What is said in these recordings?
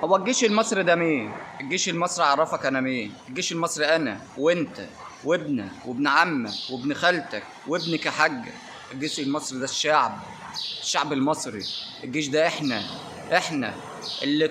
هو الجيش المصري ده مين؟ الجيش المصري عرفك انا مين؟ الجيش المصري انا وانت وابنك وابن عمك وابن خالتك وابنك يا حاج. الجيش المصري ده الشعب المصري. الجيش ده احنا اللي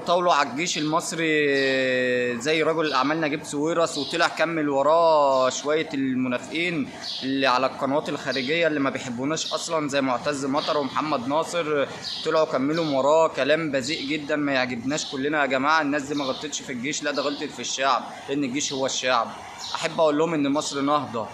طولوا على الجيش المصري زي رجل الاعمال نجيب ساويرس، وطلع كمل وراه شويه المنافقين اللي على القنوات الخارجيه اللي ما بيحبوناش اصلا زي معتز مطر ومحمد ناصر. طلعوا كملوا وراه كلام بذيء جدا ما يعجبناش كلنا. يا جماعه الناس دي ما غلطتش في الجيش، لا ده غلطت في الشعب، لان الجيش هو الشعب. احب اقول لهم ان مصر نهضه،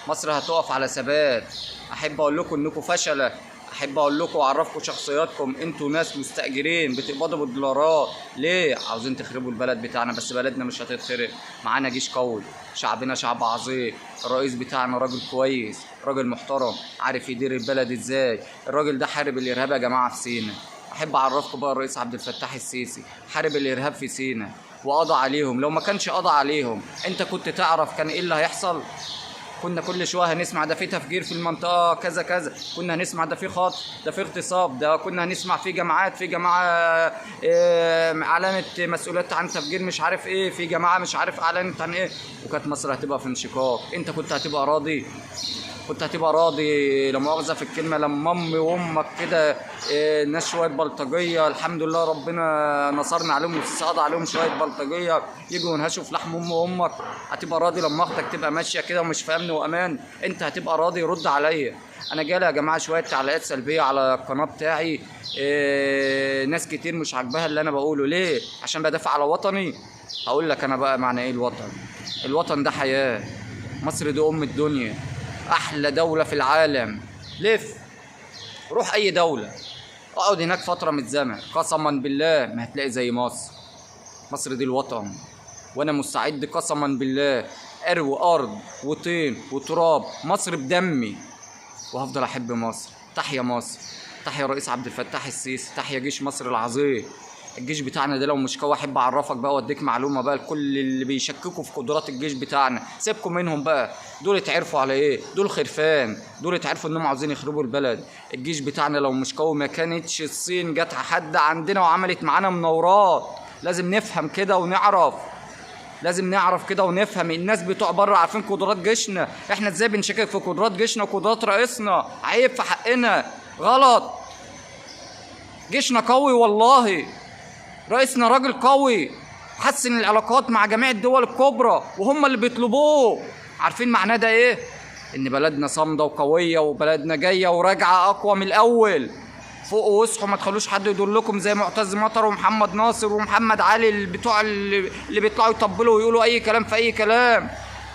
مصر هتقف على ثبات. احب اقول لكم انكم فشله، احب اقول لكم واعرفكم شخصياتكم. انتوا ناس مستاجرين بتقبضوا بالدولارات. ليه؟ عاوزين تخربوا البلد بتاعنا، بس بلدنا مش هتتخرب. معانا جيش قوي، شعبنا شعب عظيم، الرئيس بتاعنا راجل كويس، راجل محترم، عارف يدير البلد ازاي. الراجل ده حارب الارهاب يا جماعه في سينا. احب اعرفكم بقى الرئيس عبد الفتاح السيسي حارب الارهاب في سينا وقضى عليهم. لو ما كانش قضى عليهم انت كنت تعرف كان ايه اللي هيحصل؟ كنا كل شويه هنسمع ده في تفجير في المنطقه كذا كذا، كنا هنسمع ده في خطف، ده في اغتصاب، ده كنا هنسمع في جماعات، في جماعه اعلنت مسؤوليات عن تفجير مش عارف ايه، في جماعه مش عارف اعلنت عن ايه، وكانت مصر هتبقى في انشقاق. انت كنت هتبقى راضي؟ كنت هتبقى راضي؟ لا مؤاخذه في الكلمه، لما امي وامك كده ناس شويه بلطجيه، الحمد لله ربنا نصرنا عليهم والسيسي قضى عليهم شويه بلطجيه، يجوا ينهشوا في لحم امي وامك؟ هتبقى راضي لما اختك تبقى ماشيه كده ومش في امن وامان؟ انت هتبقى راضي؟ رد عليا. انا جالي يا جماعه شويه تعليقات سلبيه على القناه بتاعي، ناس كتير مش عاجباها اللي انا بقوله. ليه؟ عشان بدافع على وطني. هقول لك انا بقى معنى ايه الوطن. الوطن ده حياه. مصر دي ام الدنيا، احلى دوله في العالم. لف روح اي دوله، اقعد هناك فتره من الزمن، قسما بالله ما هتلاقي زي مصر. مصر دي الوطن، وانا مستعد قسما بالله اروي ارض وطين وتراب مصر بدمي، وهفضل احب مصر. تحيا مصر، تحيا رئيس عبد الفتاح السيسي، تحيا جيش مصر العظيم. الجيش بتاعنا ده لو مش قوي، احب اعرفك بقى واديك معلومه بقى لكل اللي بيشككوا في قدرات الجيش بتاعنا. سيبكم منهم بقى، دول اتعرفوا على ايه؟ دول خرفان، دول اتعرفوا انهم عاوزين يخربوا البلد. الجيش بتاعنا لو مش قوي ما كانتش الصين جت حد عندنا وعملت معانا مناورات. لازم نفهم كده ونعرف، لازم نعرف كده ونفهم. الناس بتوع بره عارفين قدرات جيشنا، احنا ازاي بنشكك في قدرات جيشنا وقدرات رئيسنا؟ عيب في حقنا، غلط. جيشنا قوي والله، رئيسنا راجل قوي، حسن العلاقات مع جميع الدول الكبرى وهم اللي بيطلبوه. عارفين معناه ده ايه؟ ان بلدنا صامده وقويه، وبلدنا جايه وراجعه اقوى من الاول. فوقوا واصحوا، ما تخلوش حد يضلكم زي معتز مطر ومحمد ناصر ومحمد علي اللي بيطلعوا يطبلوا ويقولوا اي كلام في اي كلام.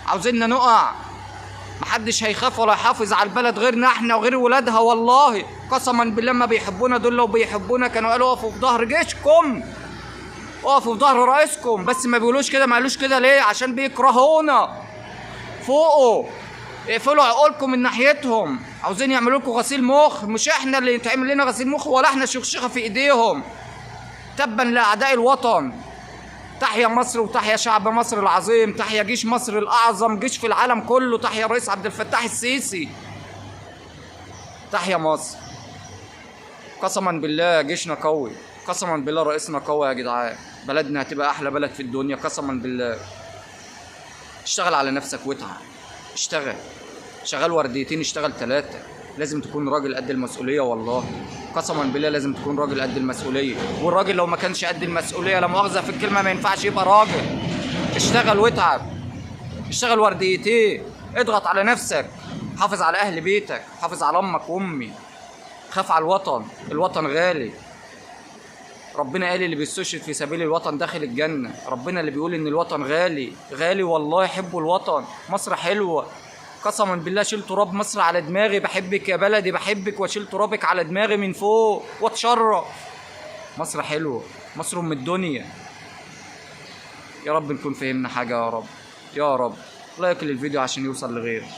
عاوزيننا نقع؟ محدش هيخاف ولا يحافظ على البلد غيرنا احنا وغير ولادها. والله قسما بالله ما بيحبونا. دول لو بيحبونا كانوا قالوا اقفوا في ظهر جيشكم، اقفوا في ظهر رئيسكم، بس ما بيقولوش كده. ما قالوش كده ليه؟ عشان بيكرهونا. فوقوا، اقفلوا عقولكم من ناحيتهم. عاوزين يعملوا لكم غسيل مخ، مش احنا اللي يتعمل لنا غسيل مخ، ولا احنا شخشخه في ايديهم. تبا لاعداء الوطن. تحيا مصر وتحيا شعب مصر العظيم، تحيا جيش مصر الاعظم جيش في العالم كله، تحيا الرئيس عبد الفتاح السيسي، تحيا مصر. قسما بالله جيشنا قوي، قسما بالله رئيسنا قوي يا جدعان. بلدنا هتبقى احلى بلد في الدنيا قسما بالله. اشتغل على نفسك واتعب، اشتغل، شغال ورديتين اشتغل 3. لازم تكون راجل قد المسؤوليه. والله قسما بالله لازم تكون راجل قد المسؤوليه. والراجل لو ما كانش قد المسؤوليه، لا مؤاخذه في الكلمه، ما ينفعش يبقى راجل. اشتغل واتعب، اشتغل ورديتين، اضغط على نفسك، حافظ على اهل بيتك، حافظ على امك وامي، خاف على الوطن. الوطن غالي. ربنا قال اللي بيستشهد في سبيل الوطن داخل الجنه. ربنا اللي بيقول ان الوطن غالي، غالي والله. يحبوا الوطن. مصر حلوه قسما بالله. شيل تراب مصر على دماغي. بحبك يا بلدي، بحبك، واشيل ترابك على دماغي من فوق واتشرف. مصر حلوه، مصر ام الدنيا. يا رب نكون فهمنا حاجه، يا رب، يا رب. لايك للفيديو عشان يوصل لغيرك.